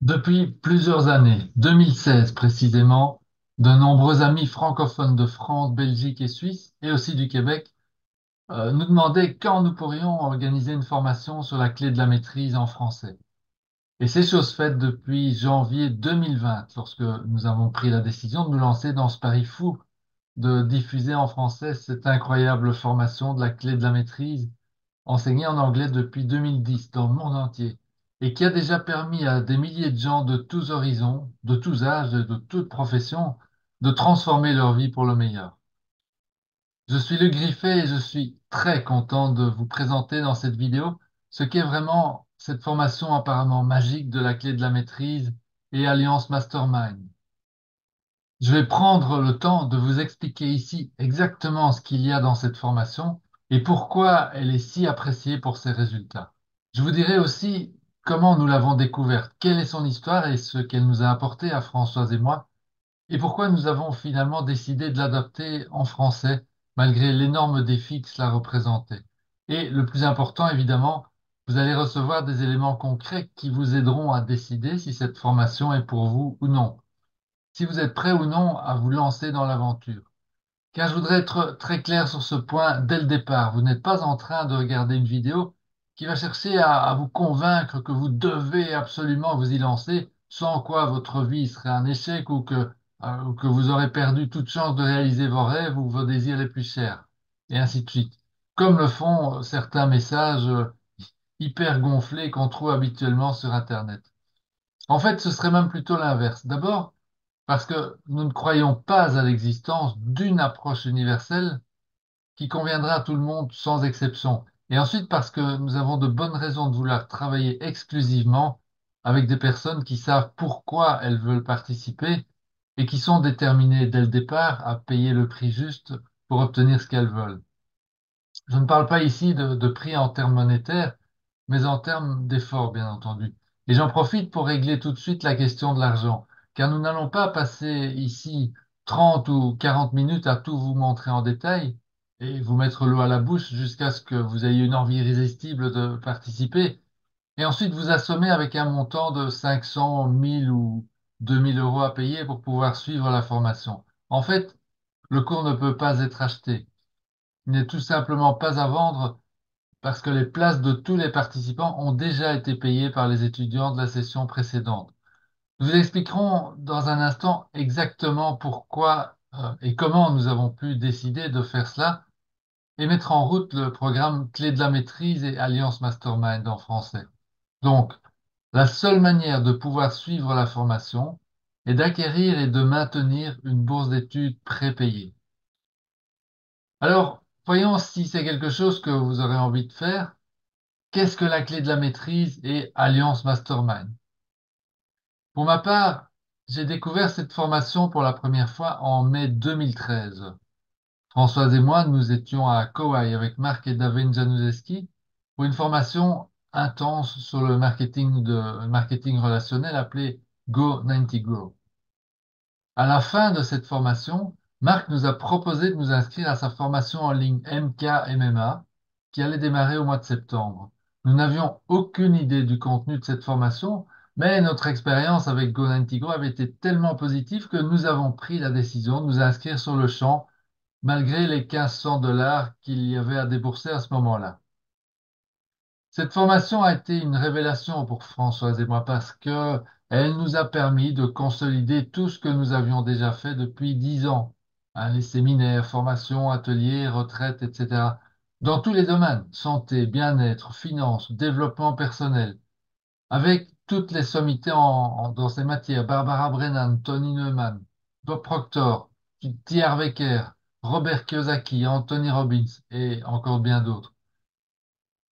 Depuis plusieurs années, 2016 précisément, de nombreux amis francophones de France, Belgique et Suisse, et aussi du Québec, nous demandaient quand nous pourrions organiser une formation sur la clé de la maîtrise en français. Et c'est chose faite depuis janvier 2020, lorsque nous avons pris la décision de nous lancer dans ce pari fou de diffuser en français cette incroyable formation de la clé de la maîtrise enseigné en anglais depuis 2010 dans le monde entier et qui a déjà permis à des milliers de gens de tous horizons, de tous âges et de toutes professions de transformer leur vie pour le meilleur. Je suis Luc Griffet et je suis très content de vous présenter dans cette vidéo ce qu'est vraiment cette formation apparemment magique de la clé de la maîtrise et Alliance Mastermind. Je vais prendre le temps de vous expliquer ici exactement ce qu'il y a dans cette formation et pourquoi elle est si appréciée pour ses résultats. Je vous dirai aussi comment nous l'avons découverte, quelle est son histoire et ce qu'elle nous a apporté à Françoise et moi, et pourquoi nous avons finalement décidé de l'adopter en français, malgré l'énorme défi que cela représentait. Et le plus important, évidemment, vous allez recevoir des éléments concrets qui vous aideront à décider si cette formation est pour vous ou non, si vous êtes prêt ou non à vous lancer dans l'aventure. Car je voudrais être très clair sur ce point dès le départ. Vous n'êtes pas en train de regarder une vidéo qui va chercher à vous convaincre que vous devez absolument vous y lancer, sans quoi votre vie serait un échec ou que vous aurez perdu toute chance de réaliser vos rêves ou vos désirs les plus chers, et ainsi de suite. Comme le font certains messages hyper gonflés qu'on trouve habituellement sur Internet. En fait, ce serait même plutôt l'inverse. D'abord, parce que nous ne croyons pas à l'existence d'une approche universelle qui conviendra à tout le monde sans exception. Et ensuite parce que nous avons de bonnes raisons de vouloir travailler exclusivement avec des personnes qui savent pourquoi elles veulent participer et qui sont déterminées dès le départ à payer le prix juste pour obtenir ce qu'elles veulent. Je ne parle pas ici de prix en termes monétaires, mais en termes d'efforts, bien entendu. Et j'en profite pour régler tout de suite la question de l'argent, car nous n'allons pas passer ici 30 ou 40 minutes à tout vous montrer en détail et vous mettre l'eau à la bouche jusqu'à ce que vous ayez une envie irrésistible de participer, et ensuite vous assommer avec un montant de 500, 1000 ou 2000 euros à payer pour pouvoir suivre la formation. En fait, le cours ne peut pas être acheté. Il n'est tout simplement pas à vendre parce que les places de tous les participants ont déjà été payées par les étudiants de la session précédente. Nous vous expliquerons dans un instant exactement pourquoi et comment nous avons pu décider de faire cela et mettre en route le programme Clé de la maîtrise et Alliance Mastermind en français. Donc, la seule manière de pouvoir suivre la formation est d'acquérir et de maintenir une bourse d'études prépayée. Alors, voyons si c'est quelque chose que vous aurez envie de faire. Qu'est-ce que la clé de la maîtrise et Alliance Mastermind? Pour ma part, j'ai découvert cette formation pour la première fois en mai 2013. Françoise et moi, nous étions à Kauai avec Marc et David Januszewski pour une formation intense sur le marketing relationnel appelé Go 90 Grow. À la fin de cette formation, Marc nous a proposé de nous inscrire à sa formation en ligne MK MMA qui allait démarrer au mois de septembre. Nous n'avions aucune idée du contenu de cette formation, mais notre expérience avec GoNantiGo avait été tellement positive que nous avons pris la décision de nous inscrire sur le champ, malgré les 1500 dollars qu'il y avait à débourser à ce moment-là. Cette formation a été une révélation pour Françoise et moi parce que elle nous a permis de consolider tout ce que nous avions déjà fait depuis 10 ans, hein, les séminaires, formations, ateliers, retraites, etc. Dans tous les domaines, santé, bien-être, finances, développement personnel, avec toutes les sommités dans ces matières, Barbara Brennan, Tony Neumann, Bob Proctor, T. Harv Eker, Robert Kiyosaki, Anthony Robbins et encore bien d'autres.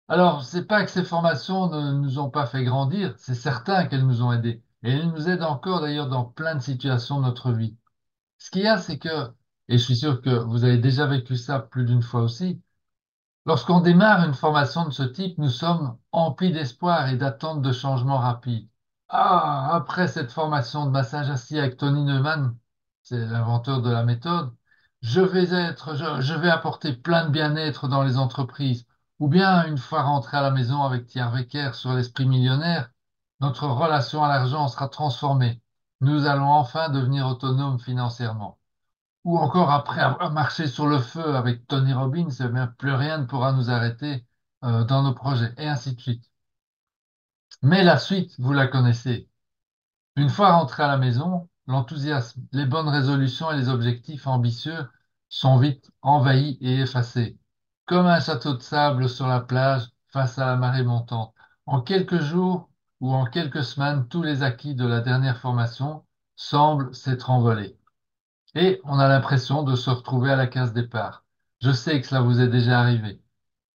Alors, c'est pas que ces formations ne nous ont pas fait grandir, c'est certain qu'elles nous ont aidés. Et elles nous aident encore d'ailleurs dans plein de situations de notre vie. Ce qu'il y a, c'est que, et je suis sûr que vous avez déjà vécu ça plus d'une fois aussi, lorsqu'on démarre une formation de ce type, nous sommes emplis d'espoir et d'attente de changements rapides. Ah, après cette formation de massage assis avec Tony Neumann, c'est l'inventeur de la méthode, je vais apporter plein de bien-être dans les entreprises. Ou bien, une fois rentré à la maison avec Thierry Wecker sur l'esprit millionnaire, Notre relation à l'argent sera transformée. Nous allons enfin devenir autonomes financièrement. Ou encore après avoir marché sur le feu avec Tony Robbins, eh bien, plus rien ne pourra nous arrêter dans nos projets, et ainsi de suite. Mais la suite, vous la connaissez. Une fois rentré à la maison, l'enthousiasme, les bonnes résolutions et les objectifs ambitieux sont vite envahis et effacés, comme un château de sable sur la plage face à la marée montante. En quelques jours ou en quelques semaines, tous les acquis de la dernière formation semblent s'être envolés. Et on a l'impression de se retrouver à la case départ. Je sais que cela vous est déjà arrivé.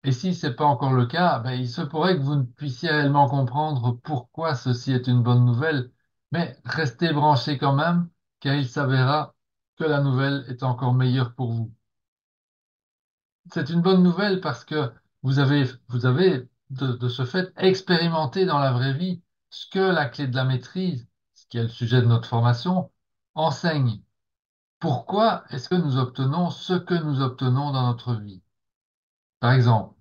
Et si ce n'est pas encore le cas, ben, il se pourrait que vous ne puissiez réellement comprendre pourquoi ceci est une bonne nouvelle, mais restez branchés quand même, car il s'avérera que la nouvelle est encore meilleure pour vous. C'est une bonne nouvelle parce que vous avez de ce fait expérimenté dans la vraie vie ce que la clé de la maîtrise, ce qui est le sujet de notre formation, enseigne. Pourquoi est-ce que nous obtenons ce que nous obtenons dans notre vie? Par exemple,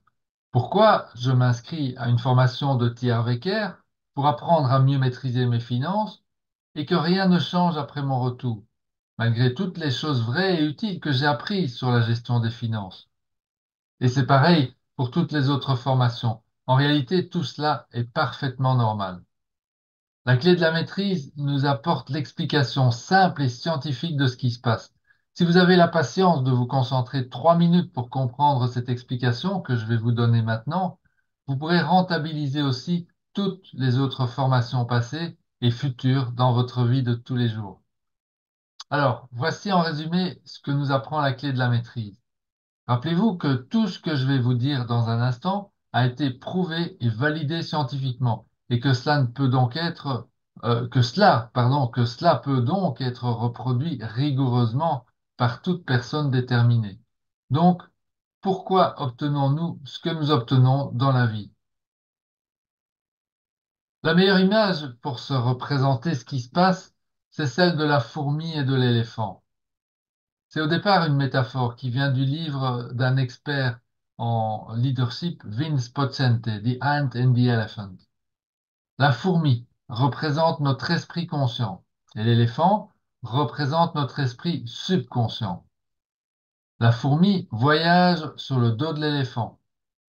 pourquoi je m'inscris à une formation de T.R. Wecker pour apprendre à mieux maîtriser mes finances et que rien ne change après mon retour, malgré toutes les choses vraies et utiles que j'ai apprises sur la gestion des finances. Et c'est pareil pour toutes les autres formations. En réalité, tout cela est parfaitement normal. La clé de la maîtrise nous apporte l'explication simple et scientifique de ce qui se passe. Si vous avez la patience de vous concentrer 3 minutes pour comprendre cette explication que je vais vous donner maintenant, vous pourrez rentabiliser aussi toutes les autres formations passées et futures dans votre vie de tous les jours. Alors, voici en résumé ce que nous apprend la clé de la maîtrise. Rappelez-vous que tout ce que je vais vous dire dans un instant a été prouvé et validé scientifiquement et que cela ne peut donc être que cela peut donc être reproduit rigoureusement par toute personne déterminée. Donc, pourquoi obtenons-nous ce que nous obtenons dans la vie? La meilleure image pour se représenter ce qui se passe, c'est celle de la fourmi et de l'éléphant. C'est au départ une métaphore qui vient du livre d'un expert en leadership, Vince Poccente, The Ant and the Elephant. La fourmi représente notre esprit conscient et l'éléphant représente notre esprit subconscient. La fourmi voyage sur le dos de l'éléphant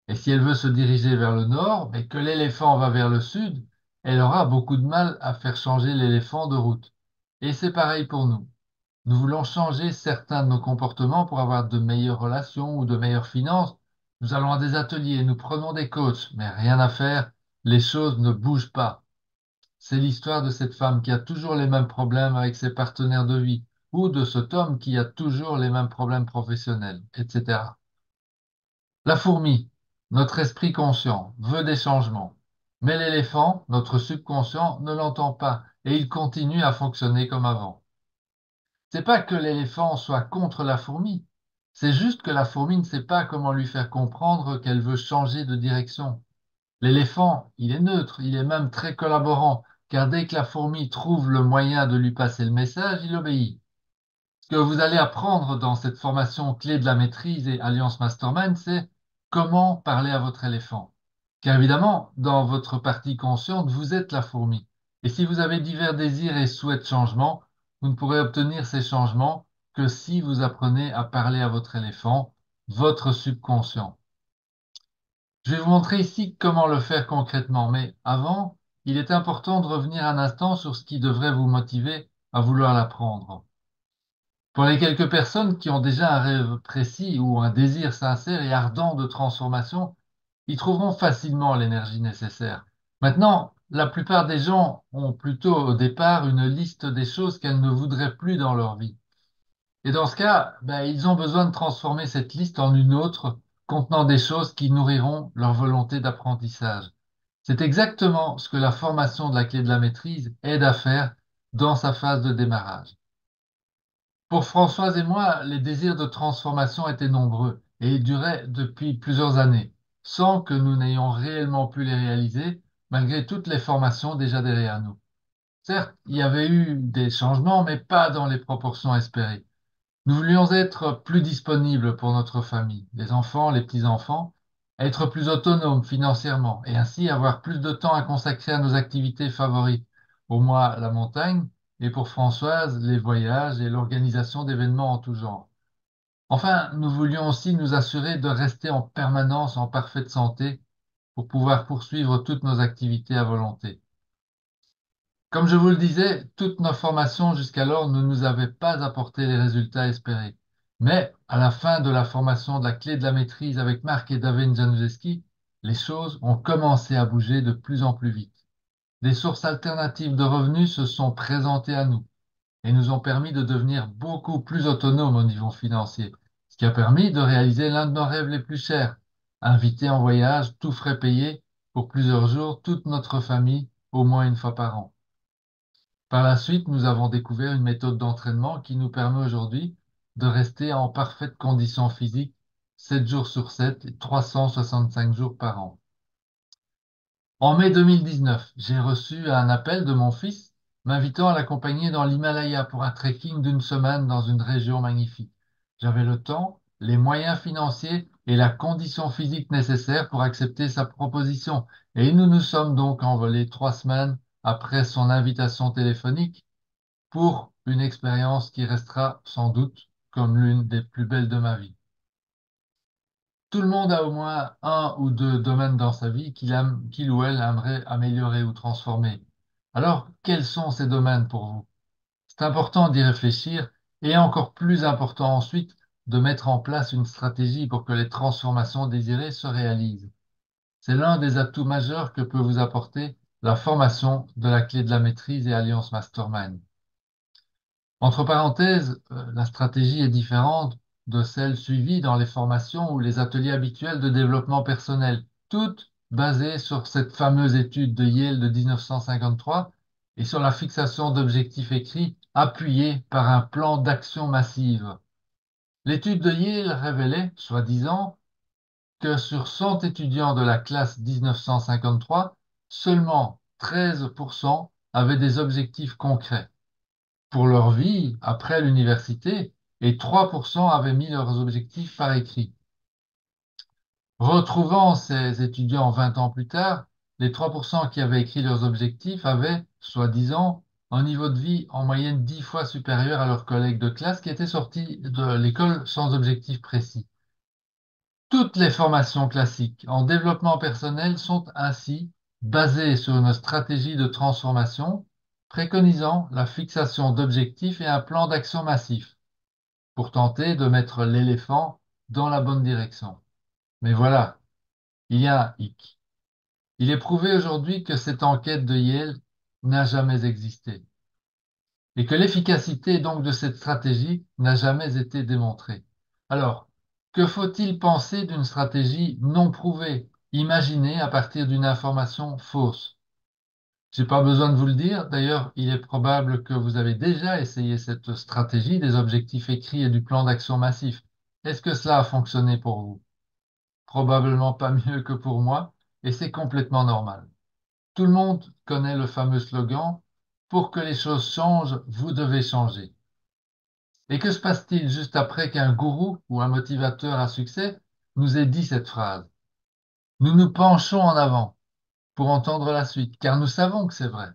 et si elle veut se diriger vers le nord, mais que l'éléphant va vers le sud, elle aura beaucoup de mal à faire changer l'éléphant de route. Et c'est pareil pour nous. Nous voulons changer certains de nos comportements pour avoir de meilleures relations ou de meilleures finances. Nous allons à des ateliers, nous prenons des coachs, mais rien à faire, les choses ne bougent pas. C'est l'histoire de cette femme qui a toujours les mêmes problèmes avec ses partenaires de vie, ou de cet homme qui a toujours les mêmes problèmes professionnels, etc. La fourmi, notre esprit conscient, veut des changements, mais l'éléphant, notre subconscient, ne l'entend pas et il continue à fonctionner comme avant. C'est pas que l'éléphant soit contre la fourmi, c'est juste que la fourmi ne sait pas comment lui faire comprendre qu'elle veut changer de direction. L'éléphant, il est neutre, il est même très collaborant, car dès que la fourmi trouve le moyen de lui passer le message, il obéit. Ce que vous allez apprendre dans cette formation clé de la maîtrise et Alliance Mastermind, c'est comment parler à votre éléphant. Car évidemment, dans votre partie consciente, vous êtes la fourmi. Et si vous avez divers désirs et souhaits de changement, vous ne pourrez obtenir ces changements que si vous apprenez à parler à votre éléphant, votre subconscient. Je vais vous montrer ici comment le faire concrètement, mais avant, il est important de revenir un instant sur ce qui devrait vous motiver à vouloir l'apprendre. Pour les quelques personnes qui ont déjà un rêve précis ou un désir sincère et ardent de transformation, ils trouveront facilement l'énergie nécessaire. Maintenant, la plupart des gens ont plutôt au départ une liste des choses qu'elles ne voudraient plus dans leur vie. Et dans ce cas, ben, ils ont besoin de transformer cette liste en une autre contenant des choses qui nourriront leur volonté d'apprentissage. C'est exactement ce que la formation de la clé de la maîtrise aide à faire dans sa phase de démarrage. Pour Françoise et moi, les désirs de transformation étaient nombreux et duraient depuis plusieurs années, sans que nous n'ayons réellement pu les réaliser, malgré toutes les formations déjà derrière nous. Certes, il y avait eu des changements, mais pas dans les proportions espérées. Nous voulions être plus disponibles pour notre famille, les enfants, les petits-enfants, être plus autonome financièrement et ainsi avoir plus de temps à consacrer à nos activités favorites. Pour moi, la montagne, et pour Françoise, les voyages et l'organisation d'événements en tout genre. Enfin, nous voulions aussi nous assurer de rester en permanence en parfaite santé pour pouvoir poursuivre toutes nos activités à volonté. Comme je vous le disais, toutes nos formations jusqu'alors ne nous avaient pas apporté les résultats espérés. Mais à la fin de la formation de la clé de la maîtrise avec Marc et David Januszewski, les choses ont commencé à bouger de plus en plus vite. Des sources alternatives de revenus se sont présentées à nous et nous ont permis de devenir beaucoup plus autonomes au niveau financier, ce qui a permis de réaliser l'un de nos rêves les plus chers, inviter en voyage, tout frais payés, pour plusieurs jours, toute notre famille, au moins une fois par an. Par la suite, nous avons découvert une méthode d'entraînement qui nous permet aujourd'hui de rester en parfaite condition physique 7 jours sur 7 et 365 jours par an. En mai 2019, j'ai reçu un appel de mon fils m'invitant à l'accompagner dans l'Himalaya pour un trekking d'une semaine dans une région magnifique. J'avais le temps, les moyens financiers et la condition physique nécessaire pour accepter sa proposition, et nous nous sommes donc envolés 3 semaines après son invitation téléphonique pour une expérience qui restera sans doute comme l'une des plus belles de ma vie. Tout le monde a au moins un ou deux domaines dans sa vie qu'il ou elle aimerait améliorer ou transformer. Alors, quels sont ces domaines pour vous? C'est important d'y réfléchir et encore plus important ensuite de mettre en place une stratégie pour que les transformations désirées se réalisent. C'est l'un des atouts majeurs que peut vous apporter la formation de la clé de la maîtrise et Alliance Mastermind. Entre parenthèses, la stratégie est différente de celle suivie dans les formations ou les ateliers habituels de développement personnel, toutes basées sur cette fameuse étude de Yale de 1953 et sur la fixation d'objectifs écrits appuyés par un plan d'action massive. L'étude de Yale révélait, soi-disant, que sur 100 étudiants de la classe 1953, seulement 13% avaient des objectifs concrets pour leur vie après l'université et 3% avaient mis leurs objectifs par écrit. Retrouvant ces étudiants 20 ans plus tard, les 3% qui avaient écrit leurs objectifs avaient, soi-disant, un niveau de vie en moyenne 10 fois supérieur à leurs collègues de classe qui étaient sortis de l'école sans objectif précis. Toutes les formations classiques en développement personnel sont ainsi basées sur une stratégie de transformation préconisant la fixation d'objectifs et un plan d'action massif pour tenter de mettre l'éléphant dans la bonne direction. Mais voilà, il y a un hic. Il est prouvé aujourd'hui que cette enquête de Yale n'a jamais existé et que l'efficacité donc de cette stratégie n'a jamais été démontrée. Alors, que faut-il penser d'une stratégie non prouvée, imaginée à partir d'une information fausse? J'ai pas besoin de vous le dire. D'ailleurs, il est probable que vous avez déjà essayé cette stratégie des objectifs écrits et du plan d'action massif. Est-ce que cela a fonctionné pour vous? Probablement pas mieux que pour moi, et c'est complètement normal. Tout le monde connaît le fameux slogan «Pour que les choses changent, vous devez changer». Et que se passe-t-il juste après qu'un gourou ou un motivateur à succès nous ait dit cette phrase? Nous nous penchons en avant pour entendre la suite, car nous savons que c'est vrai.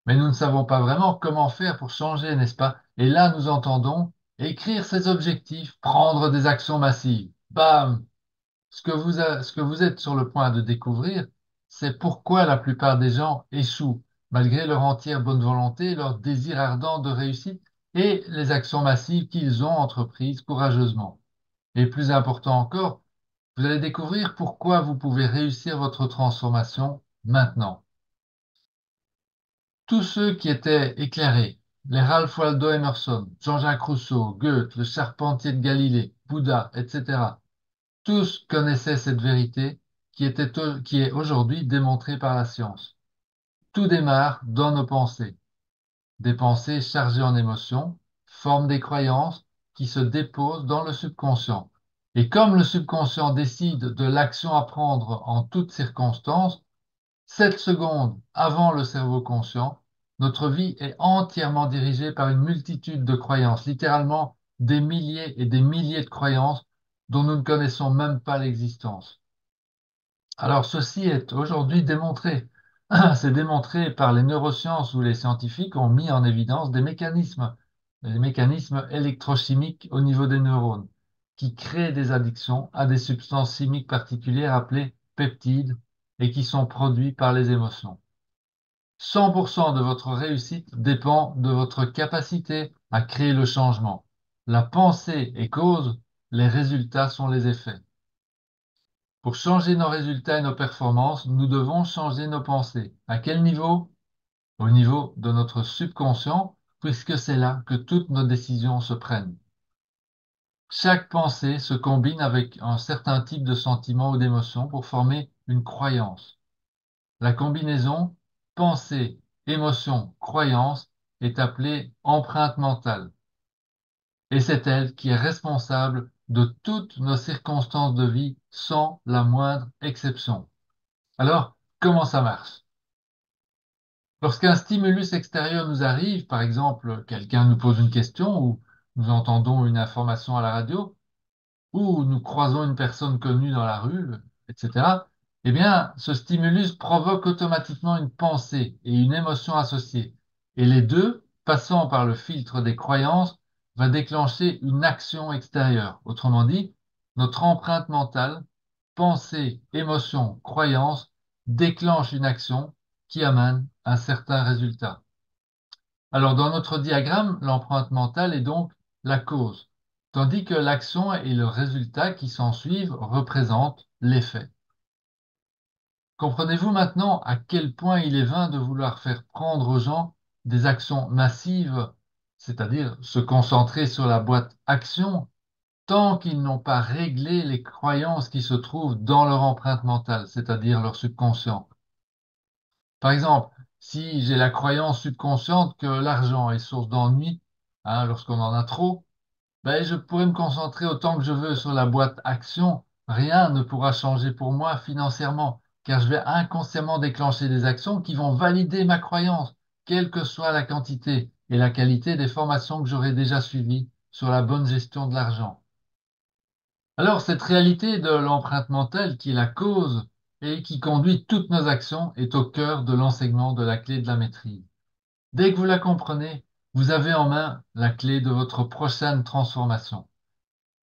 Mais nous ne savons pas vraiment comment faire pour changer, n'est-ce pas? Et là, nous entendons écrire ses objectifs, prendre des actions massives. Bam! Ce que vous êtes sur le point de découvrir, c'est pourquoi la plupart des gens échouent, malgré leur entière bonne volonté, leur désir ardent de réussite et les actions massives qu'ils ont entreprises courageusement. Et plus important encore, vous allez découvrir pourquoi vous pouvez réussir votre transformation maintenant. Tous ceux qui étaient éclairés, les Ralph Waldo Emerson, Jean-Jacques Rousseau, Goethe, le charpentier de Galilée, Bouddha, etc., tous connaissaient cette vérité qui est aujourd'hui démontrée par la science. Tout démarre dans nos pensées. Des pensées chargées en émotions forment des croyances qui se déposent dans le subconscient. Et comme le subconscient décide de l'action à prendre en toutes circonstances, 7 secondes avant le cerveau conscient, notre vie est entièrement dirigée par une multitude de croyances, littéralement des milliers et des milliers de croyances dont nous ne connaissons même pas l'existence. Alors, ceci est aujourd'hui démontré. C'est démontré par les neurosciences où les scientifiques ont mis en évidence des mécanismes électrochimiques au niveau des neurones, qui créent des addictions à des substances chimiques particulières appelées peptides et qui sont produits par les émotions. 100% de votre réussite dépend de votre capacité à créer le changement. La pensée est cause, les résultats sont les effets. Pour changer nos résultats et nos performances, nous devons changer nos pensées. À quel niveau? Au niveau de notre subconscient, puisque c'est là que toutes nos décisions se prennent. Chaque pensée se combine avec un certain type de sentiment ou d'émotion pour former une croyance. La combinaison pensée, émotion, croyance est appelée empreinte mentale. Et c'est elle qui est responsable de toutes nos circonstances de vie sans la moindre exception. Alors, comment ça marche? Lorsqu'un stimulus extérieur nous arrive, par exemple, quelqu'un nous pose une question ou nous entendons une information à la radio, ou nous croisons une personne connue dans la rue, etc., eh bien, ce stimulus provoque automatiquement une pensée et une émotion associées. Et les deux, passant par le filtre des croyances, va déclencher une action extérieure. Autrement dit, notre empreinte mentale, pensée, émotion, croyance, déclenche une action qui amène un certain résultat. Alors, dans notre diagramme, l'empreinte mentale est donc la cause, tandis que l'action et le résultat qui s'en suivent représentent l'effet. Comprenez-vous maintenant à quel point il est vain de vouloir faire prendre aux gens des actions massives, c'est-à-dire se concentrer sur la boîte action, tant qu'ils n'ont pas réglé les croyances qui se trouvent dans leur empreinte mentale, c'est-à-dire leur subconscient. Par exemple, si j'ai la croyance subconsciente que l'argent est source d'ennui, lorsqu'on en a trop, ben, je pourrais me concentrer autant que je veux sur la boîte action. Rien ne pourra changer pour moi financièrement, car je vais inconsciemment déclencher des actions qui vont valider ma croyance, quelle que soit la quantité et la qualité des formations que j'aurai déjà suivies sur la bonne gestion de l'argent. Alors, cette réalité de l'empreinte mentale qui est la cause et qui conduit toutes nos actions est au cœur de l'enseignement de la clé de la maîtrise. Dès que vous la comprenez, vous avez en main la clé de votre prochaine transformation.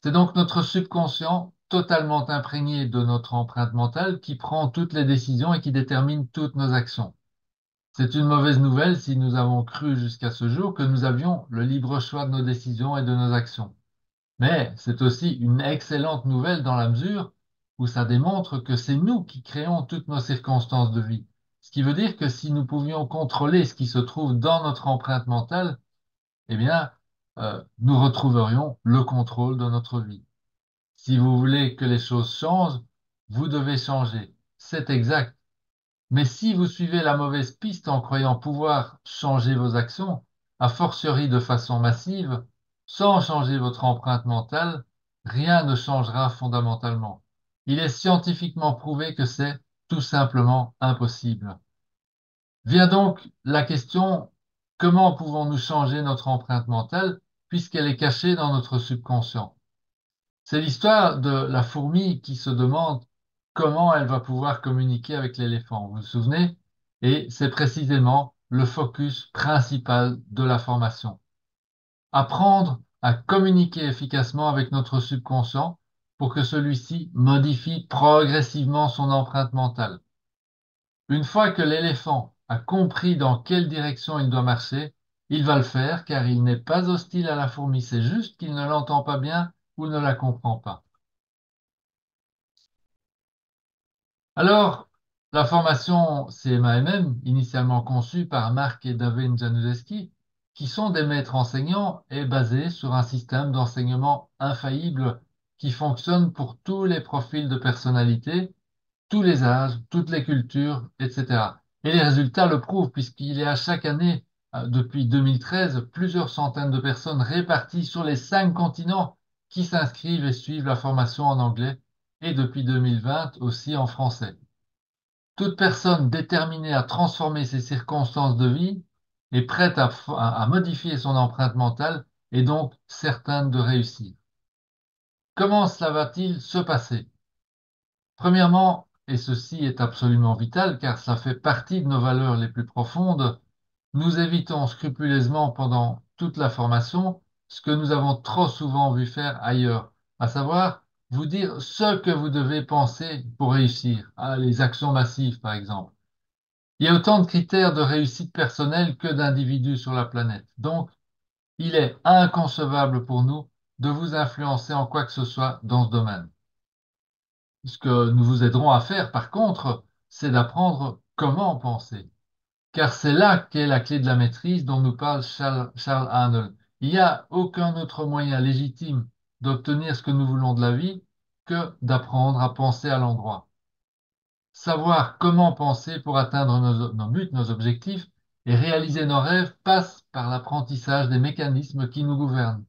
C'est donc notre subconscient, totalement imprégné de notre empreinte mentale, qui prend toutes les décisions et qui détermine toutes nos actions. C'est une mauvaise nouvelle si nous avons cru jusqu'à ce jour que nous avions le libre choix de nos décisions et de nos actions. Mais c'est aussi une excellente nouvelle dans la mesure où ça démontre que c'est nous qui créons toutes nos circonstances de vie. Ce qui veut dire que si nous pouvions contrôler ce qui se trouve dans notre empreinte mentale, eh bien, nous retrouverions le contrôle de notre vie. Si vous voulez que les choses changent, vous devez changer. C'est exact. Mais si vous suivez la mauvaise piste en croyant pouvoir changer vos actions, a fortiori de façon massive, sans changer votre empreinte mentale, rien ne changera fondamentalement. Il est scientifiquement prouvé que c'est tout simplement impossible. Vient donc la question, comment pouvons-nous changer notre empreinte mentale puisqu'elle est cachée dans notre subconscient? C'est l'histoire de la fourmi qui se demande comment elle va pouvoir communiquer avec l'éléphant. Vous vous souvenez? Et c'est précisément le focus principal de la formation. Apprendre à communiquer efficacement avec notre subconscient pour que celui-ci modifie progressivement son empreinte mentale. Une fois que l'éléphant a compris dans quelle direction il doit marcher, il va le faire car il n'est pas hostile à la fourmi, c'est juste qu'il ne l'entend pas bien ou ne la comprend pas. Alors, la formation CMAMM, initialement conçue par Marc et David Januszewski, qui sont des maîtres enseignants, est basée sur un système d'enseignement infaillible qui fonctionne pour tous les profils de personnalité, tous les âges, toutes les cultures, etc. Et les résultats le prouvent puisqu'il y a chaque année, depuis 2013, plusieurs centaines de personnes réparties sur les 5 continents qui s'inscrivent et suivent la formation en anglais et depuis 2020 aussi en français. Toute personne déterminée à transformer ses circonstances de vie est prête à modifier son empreinte mentale et donc certaine de réussir. Comment cela va-t-il se passer? Premièrement, et ceci est absolument vital car ça fait partie de nos valeurs les plus profondes, nous évitons scrupuleusement pendant toute la formation ce que nous avons trop souvent vu faire ailleurs, à savoir vous dire ce que vous devez penser pour réussir, les actions massives par exemple. Il y a autant de critères de réussite personnelle que d'individus sur la planète. Donc, il est inconcevable pour nous de vous influencer en quoi que ce soit dans ce domaine. Ce que nous vous aiderons à faire, par contre, c'est d'apprendre comment penser. Car c'est là qu'est la clé de la maîtrise dont nous parle Charles Arnold. Il n'y a aucun autre moyen légitime d'obtenir ce que nous voulons de la vie que d'apprendre à penser à l'endroit. Savoir comment penser pour atteindre nos buts, nos objectifs et réaliser nos rêves passe par l'apprentissage des mécanismes qui nous gouvernent.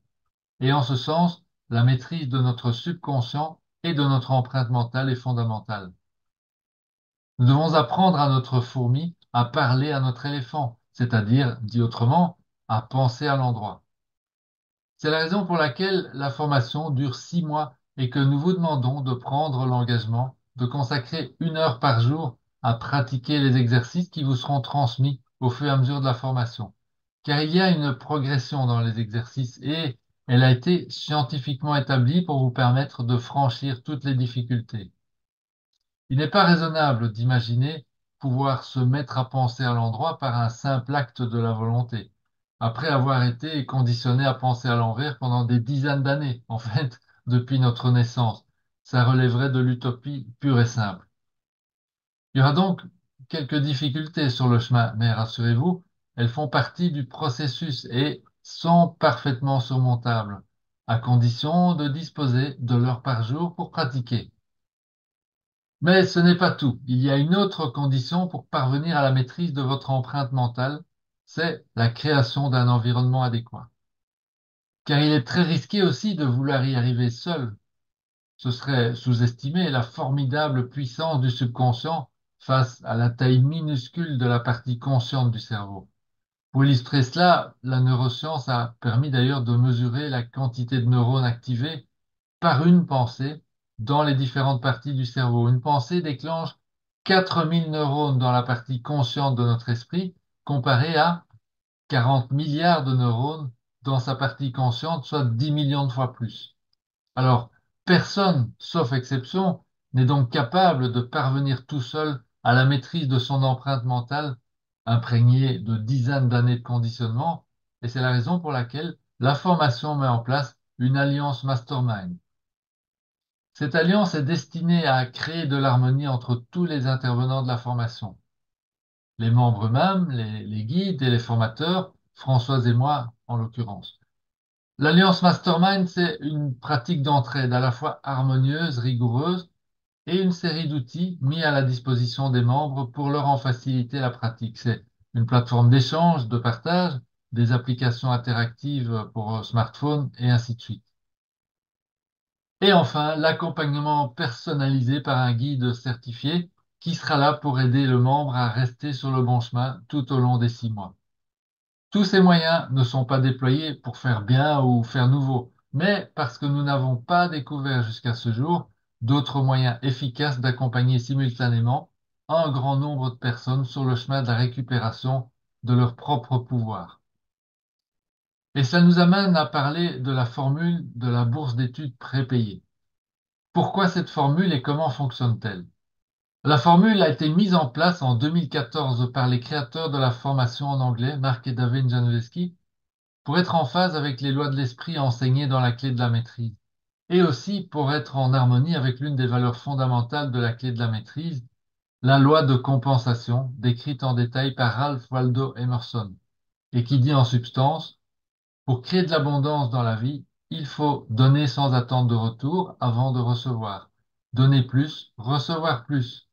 Et en ce sens, la maîtrise de notre subconscient et de notre empreinte mentale est fondamentale. Nous devons apprendre à notre fourmi à parler à notre éléphant, c'est-à-dire, dit autrement, à penser à l'endroit. C'est la raison pour laquelle la formation dure 6 mois et que nous vous demandons de prendre l'engagement de consacrer 1 heure par jour à pratiquer les exercices qui vous seront transmis au fur et à mesure de la formation. Car il y a une progression dans les exercices et elle a été scientifiquement établie pour vous permettre de franchir toutes les difficultés. Il n'est pas raisonnable d'imaginer pouvoir se mettre à penser à l'endroit par un simple acte de la volonté, après avoir été conditionné à penser à l'envers pendant des dizaines d'années, en fait, depuis notre naissance. Ça relèverait de l'utopie pure et simple. Il y aura donc quelques difficultés sur le chemin, mais rassurez-vous, elles font partie du processus et sont parfaitement surmontables, à condition de disposer de l'heure par jour pour pratiquer. Mais ce n'est pas tout. Il y a une autre condition pour parvenir à la maîtrise de votre empreinte mentale, c'est la création d'un environnement adéquat. Car il est très risqué aussi de vouloir y arriver seul. Ce serait sous-estimer la formidable puissance du subconscient face à la taille minuscule de la partie consciente du cerveau. Pour illustrer cela, la neuroscience a permis d'ailleurs de mesurer la quantité de neurones activés par une pensée dans les différentes parties du cerveau. Une pensée déclenche 4000 neurones dans la partie consciente de notre esprit, comparé à 40 milliards de neurones dans sa partie consciente, soit 10 millions de fois plus. Alors, personne, sauf exception, n'est donc capable de parvenir tout seul à la maîtrise de son empreinte mentale, imprégnée de dizaines d'années de conditionnement, et c'est la raison pour laquelle la formation met en place une alliance mastermind. Cette alliance est destinée à créer de l'harmonie entre tous les intervenants de la formation. Les membres eux-mêmes, les guides et les formateurs, Françoise et moi en l'occurrence. L'alliance mastermind, c'est une pratique d'entraide à la fois harmonieuse, rigoureuse et une série d'outils mis à la disposition des membres pour leur en faciliter la pratique. C'est une plateforme d'échange, de partage, des applications interactives pour smartphone et ainsi de suite. Et enfin, l'accompagnement personnalisé par un guide certifié qui sera là pour aider le membre à rester sur le bon chemin tout au long des 6 mois. Tous ces moyens ne sont pas déployés pour faire bien ou faire nouveau, mais parce que nous n'avons pas découvert jusqu'à ce jour d'autres moyens efficaces d'accompagner simultanément un grand nombre de personnes sur le chemin de la récupération de leur propre pouvoir. Et ça nous amène à parler de la formule de la bourse d'études prépayée. Pourquoi cette formule et comment fonctionne-t-elle? La formule a été mise en place en 2014 par les créateurs de la formation en anglais, Mark et David Janowski, pour être en phase avec les lois de l'esprit enseignées dans la clé de la maîtrise, et aussi pour être en harmonie avec l'une des valeurs fondamentales de la clé de la maîtrise, la loi de compensation, décrite en détail par Ralph Waldo Emerson, et qui dit en substance, pour créer de l'abondance dans la vie, il faut donner sans attendre de retour avant de recevoir. Donner plus, recevoir plus.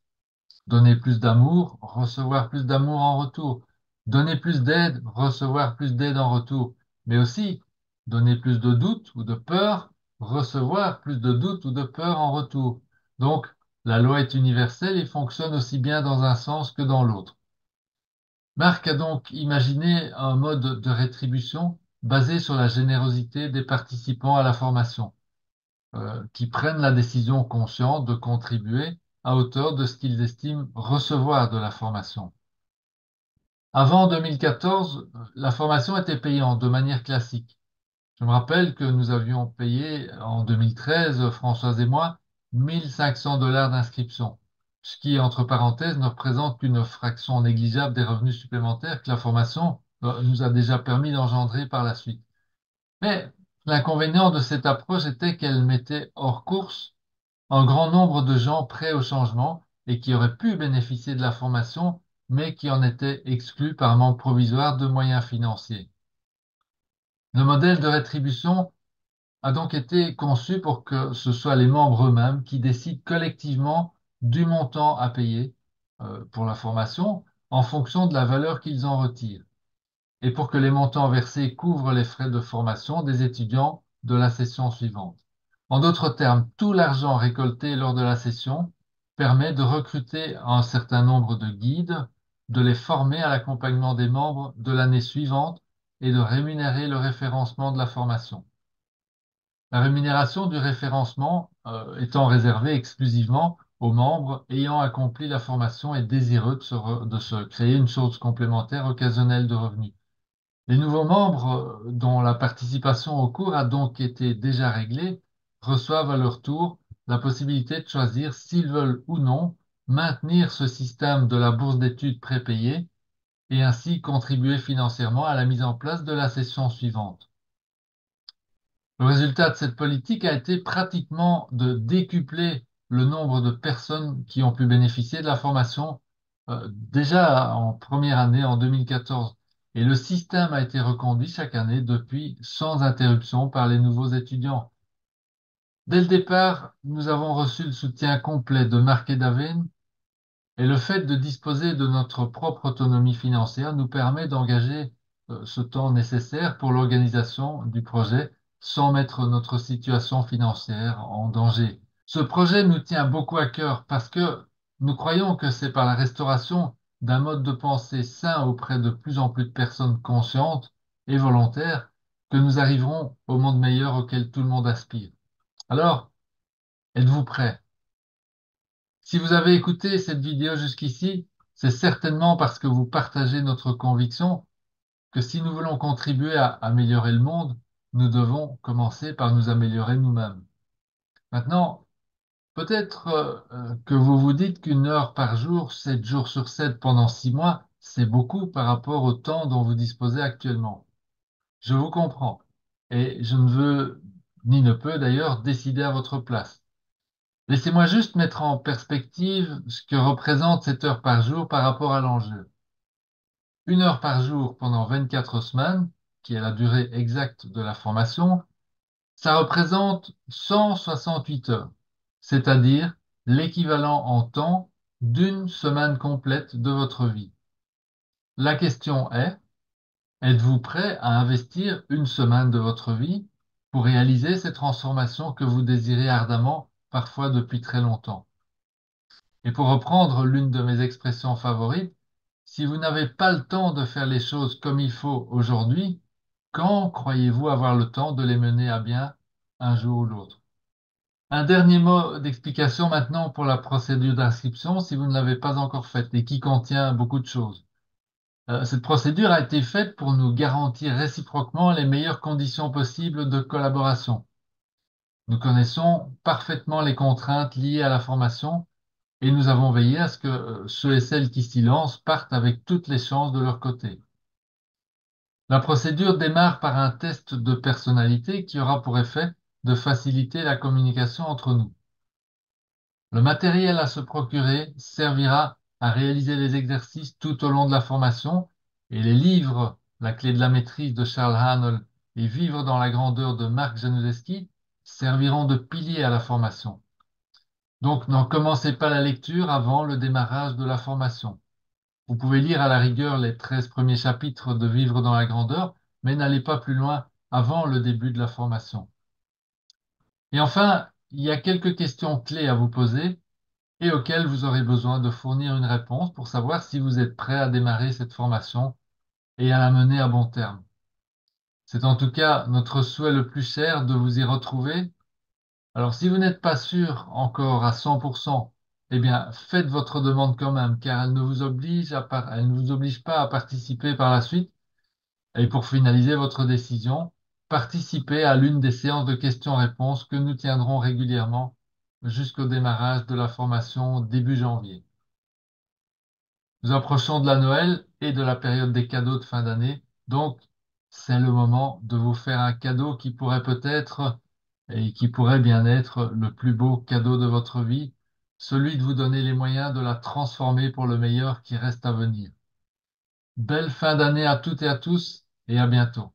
Donner plus d'amour, recevoir plus d'amour en retour. Donner plus d'aide, recevoir plus d'aide en retour. Mais aussi, donner plus de doute ou de peur, recevoir plus de doute ou de peur en retour. Donc, la loi est universelle et fonctionne aussi bien dans un sens que dans l'autre. Marc a donc imaginé un mode de rétribution basé sur la générosité des participants à la formation, qui prennent la décision consciente de contribuer à hauteur de ce qu'ils estiment recevoir de la formation. Avant 2014, la formation était payante de manière classique. Je me rappelle que nous avions payé en 2013, Françoise et moi, 1 500 $ d'inscription, ce qui, entre parenthèses, ne représente qu'une fraction négligeable des revenus supplémentaires que la formation nous a déjà permis d'engendrer par la suite. Mais l'inconvénient de cette approche était qu'elle mettait hors course un grand nombre de gens prêts au changement et qui auraient pu bénéficier de la formation, mais qui en étaient exclus par manque provisoire de moyens financiers. Le modèle de rétribution a donc été conçu pour que ce soit les membres eux-mêmes qui décident collectivement du montant à payer pour la formation en fonction de la valeur qu'ils en retirent, et pour que les montants versés couvrent les frais de formation des étudiants de la session suivante. En d'autres termes, tout l'argent récolté lors de la session permet de recruter un certain nombre de guides, de les former à l'accompagnement des membres de l'année suivante et de rémunérer le référencement de la formation. La rémunération du référencement étant réservée exclusivement aux membres ayant accompli la formation et désireux de se créer une source complémentaire occasionnelle de revenus. Les nouveaux membres, dont la participation au cours a donc été déjà réglée, reçoivent à leur tour la possibilité de choisir s'ils veulent ou non maintenir ce système de la bourse d'études prépayée et ainsi contribuer financièrement à la mise en place de la session suivante. Le résultat de cette politique a été pratiquement de décupler le nombre de personnes qui ont pu bénéficier de la formation déjà en première année, en 2014. Et le système a été reconduit chaque année depuis sans interruption par les nouveaux étudiants. Dès le départ, nous avons reçu le soutien complet de Marc et Daven, et le fait de disposer de notre propre autonomie financière nous permet d'engager ce temps nécessaire pour l'organisation du projet sans mettre notre situation financière en danger. Ce projet nous tient beaucoup à cœur parce que nous croyons que c'est par la restauration d'un mode de pensée sain auprès de plus en plus de personnes conscientes et volontaires que nous arriverons au monde meilleur auquel tout le monde aspire. Alors, êtes-vous prêts? Si vous avez écouté cette vidéo jusqu'ici, c'est certainement parce que vous partagez notre conviction que si nous voulons contribuer à améliorer le monde, nous devons commencer par nous améliorer nous-mêmes. Maintenant, peut-être que vous vous dites qu'une heure par jour, 7 jours sur 7 pendant 6 mois, c'est beaucoup par rapport au temps dont vous disposez actuellement. Je vous comprends. Et je ne veux, ni ne peux d'ailleurs, décider à votre place. Laissez-moi juste mettre en perspective ce que représente cette heure par jour par rapport à l'enjeu. 1 heure par jour pendant 24 semaines, qui est la durée exacte de la formation, ça représente 168 heures, c'est-à-dire l'équivalent en temps d'une semaine complète de votre vie. La question est, êtes-vous prêt à investir une semaine de votre vie pour réaliser ces transformations que vous désirez ardemment, parfois depuis très longtemps? Et pour reprendre l'une de mes expressions favorites, si vous n'avez pas le temps de faire les choses comme il faut aujourd'hui, quand croyez-vous avoir le temps de les mener à bien un jour ou l'autre? Un dernier mot d'explication maintenant pour la procédure d'inscription si vous ne l'avez pas encore faite et qui contient beaucoup de choses. Cette procédure a été faite pour nous garantir réciproquement les meilleures conditions possibles de collaboration. Nous connaissons parfaitement les contraintes liées à la formation et nous avons veillé à ce que ceux et celles qui s'y lancent partent avec toutes les chances de leur côté. La procédure démarre par un test de personnalité qui aura pour effet de faciliter la communication entre nous. Le matériel à se procurer servira à réaliser les exercices tout au long de la formation et les livres La clé de la maîtrise de Charles Haanel et Vivre dans la grandeur de Marc Januszewski serviront de pilier à la formation. Donc, n'en commencez pas la lecture avant le démarrage de la formation. Vous pouvez lire à la rigueur les 13 premiers chapitres de Vivre dans la grandeur, mais n'allez pas plus loin avant le début de la formation. Et enfin, il y a quelques questions clés à vous poser et auxquelles vous aurez besoin de fournir une réponse pour savoir si vous êtes prêt à démarrer cette formation et à la mener à bon terme. C'est en tout cas notre souhait le plus cher de vous y retrouver. Alors, si vous n'êtes pas sûr encore à 100% eh bien, faites votre demande quand même, car elle ne vous oblige pas à participer par la suite. Et pour finaliser votre décision, participez à l'une des séances de questions-réponses que nous tiendrons régulièrement jusqu'au démarrage de la formation début janvier. Nous approchons de la Noël et de la période des cadeaux de fin d'année, donc c'est le moment de vous faire un cadeau qui pourrait peut-être et qui pourrait bien être le plus beau cadeau de votre vie, celui de vous donner les moyens de la transformer pour le meilleur qui reste à venir. Belle fin d'année à toutes et à tous et à bientôt.